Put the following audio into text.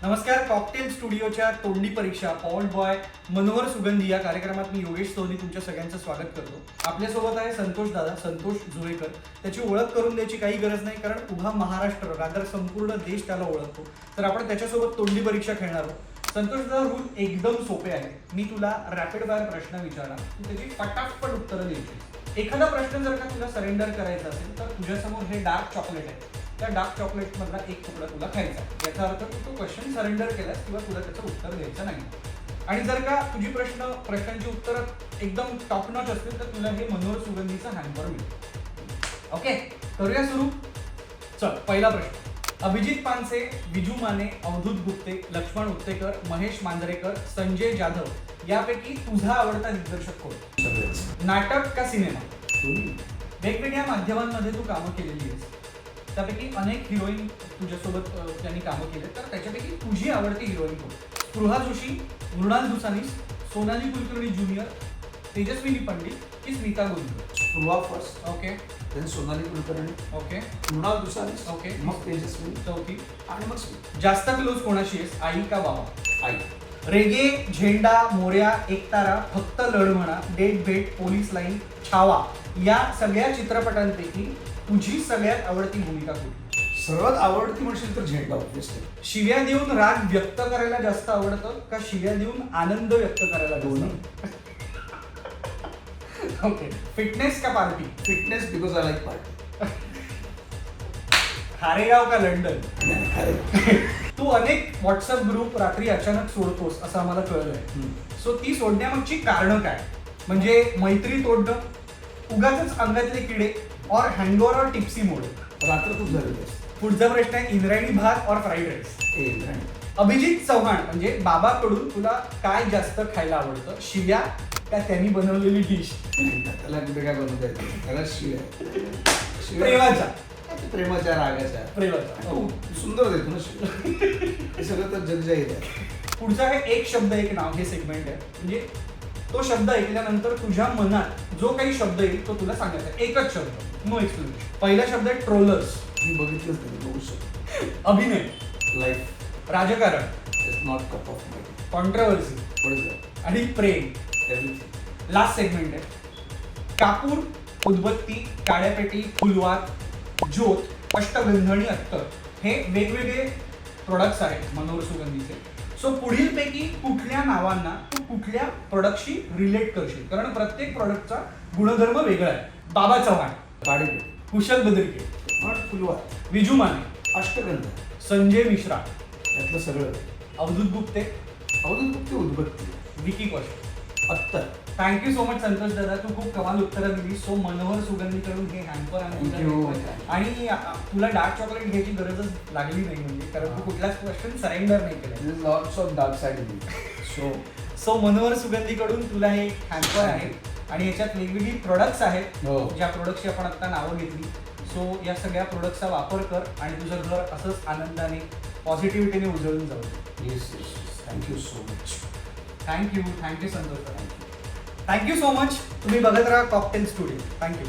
नमस्कार. कॉकटेल स्टुडिओच्या तोंडी परीक्षा पॉइंट बॉय मनोहर सुगंधी या कार्यक्रमात मी योगेश सोनी तुमच्या सगळ्यांचं स्वागत करतो. आपल्यासोबत आहे संतोष दादा, संतोष जुळेकर. त्याची ओळख करून द्यायची काही गरज नाही, कारण उभा महाराष्ट्र रादर संपूर्ण देश त्याला ओळखतो. तर आपण त्याच्यासोबत तोंडी परीक्षा खेळणार आहोत. संतोष दादा, रूल एकदम सोपे आहे. मी तुला रॅपिड फायर प्रश्न विचारणार, तू त्याची फटाफट उत्तरं द्यायची. एखादा प्रश्न जर का तुला सरेंडर करायचा असेल तर तुझ्यासमोर हे डार्क चॉकलेट आहे. त्या डार्क चॉकलेट मधला एक तुकडा तुला खायचा. याचा अर्थ तू तो क्वेश्चन सरेंडर केलास किंवा तुला त्याचं उत्तर द्यायचं नाही. आणि जर का तुझी प्रश्नांची उत्तरं एकदम टॉप नॉच असतील तर तुला हे मनोहर सुगंधीचं हॅम्पर मिळेल. ओके, करूया सुरू. चल, पहिला प्रश्न. अभिजित पानसे, विजू माने, अवधूत गुप्ते, लक्ष्मण उत्तेकर, महेश मांजरेकर, संजय जाधव यापैकी तुझा आवडता दिग्दर्शक कोण? नाटक का सिनेमा? वेगवेगळ्या माध्यमांमध्ये तू कामं केलेली आहेस. त्यापैकी अनेक हिरोईन तुझ्यासोबत त्यांनी कामं केले, तर त्याच्यापैकी तुझी आवडती हिरोईन कोण? स्पृहा जोशी, मृणाल दुसानी, सोनाली कुलकर्णी ज्युनियर, तेजस्विनी पंडित की Smita Gondhal? Spruha first, okay. Then Sonali Kulkarni, okay. Mrunal Dusani, okay. मग तेजस्विनी, चौथी. आणि मग स्मिता. जास्त क्लोज कोणाशी आहेस, आई का बाबा? आई. रेगे, झेंडा, मोर्या, एकतारा, फक्त लढ म्हणा, डेट भेट, पोलीस लाईन, छावा या सगळ्या चित्रपटांपैकी तुझी सगळ्यात आवडती भूमिका कुठली? सर्वात आवडती म्हणशील तर झेंडा ऑब्विसली. शिव्या देऊन राग व्यक्त करायला जास्त आवडतं का शिव्या देऊन आनंद व्यक्त करायला दोन्ही. ओके. फिटनेस का party? Fitness because I like party. Kharegaon का लंडन? खरे. तू अनेक व्हॉट्सअप ग्रुप रात्री अचानक सोडतोस असं आम्हाला कळलंय. सो ती सोडण्यामागची कारणं काय? म्हणजे मैत्री तोडणं, उगाचच अंगातले किडे, और हँगओव्हर और टिप्सी मोड? रात्र खूप झालेली असते. पुढचा प्रश्न आहे, इंद्रायणी भात और फ्राईड राईस? अभिजित चव्हाण म्हणजे बाबाकडून तुला काय जास्त खायला आवडतं, शिव्या का त्यांनी बनवलेली डिश? त्याला कुठे काय बनवता येते, त्याला शिवाय प्रेमाच्या प्रेमाच्या रागाच्या प्रेमाच्या तू सुंदर देतो ना शिवाय. हे सगळं तर जगजाहीर आहे. पुढचा आहे एक शब्द एक नाव. हे सेगमेंट आहे, म्हणजे तो शब्द ऐकल्यानंतर तुझ्या मनात जो काही शब्द येईल तो तुला सांगायचा आहे. एकच शब्द, नो एक्सप्लेनेशन. पहिला शब्द आहे ट्रोलर्स. मी बघितलंच नाही, बघू शकतो. अभिनय, लाईफ राजकारण, is not cup of my. Controversy what is that? आणि प्रेम. एव्हरीथिंग. लास्ट सेगमेंट आहे कापूर, उदबत्ती, काड्यापेटी, फुलवात, ज्योत, अष्टगंध, अत्तर हे वेगवेगळे प्रोडक्ट्स आहेत मनोहर सुगंधीचे. सो पुढीलपैकी कुठल्या नावांना तू कुठल्या प्रोडक्टशी रिलेट करशील? कारण प्रत्येक प्रोडक्टचा गुणधर्म वेगळा आहे. बाबा चव्हाण, काडीपेटी, कुशल बद्रिके, नॉट फुलवा, विजू माने, अष्टगंध, संजय मिश्रा, यातलं सगळं. अवधूत गुप्ते, अवधूत गुप्ते, उदबत्ती, विकी कौशल. अत्तर. थँक्यू सो मच संतोष दादा, तू खूप कमाल उत्तरं दिली. सो मनोहर सुगंधीकडून हे हॅम्पर Thank you. आणि तुला डार्क चॉकलेट घ्यायची गरजच लागली नाही, म्हणजे कारण तू कुठलाच क्वेश्चन सरेंडर नाही केला. There is lots of dark side in me. So Manohar सुगंधीकडून तुला हे हॅम्पर आहे आणि याच्यात वेगवेगळी प्रोडक्ट्स आहेत. हो. ज्या प्रोडक्टची आपण आता नावं घेतली. सो या सगळ्या प्रोडक्टचा वापर कर आणि तुझं घर असंच आनंदाने पॉझिटिव्हिटीने उजळून जाऊ दे. Yes yes. Thank you so much. Thank you Santosh दादा. Thank you so much. तुम्ही बघत राहा कॉकटेल स्टुडिओ. थँक्यू.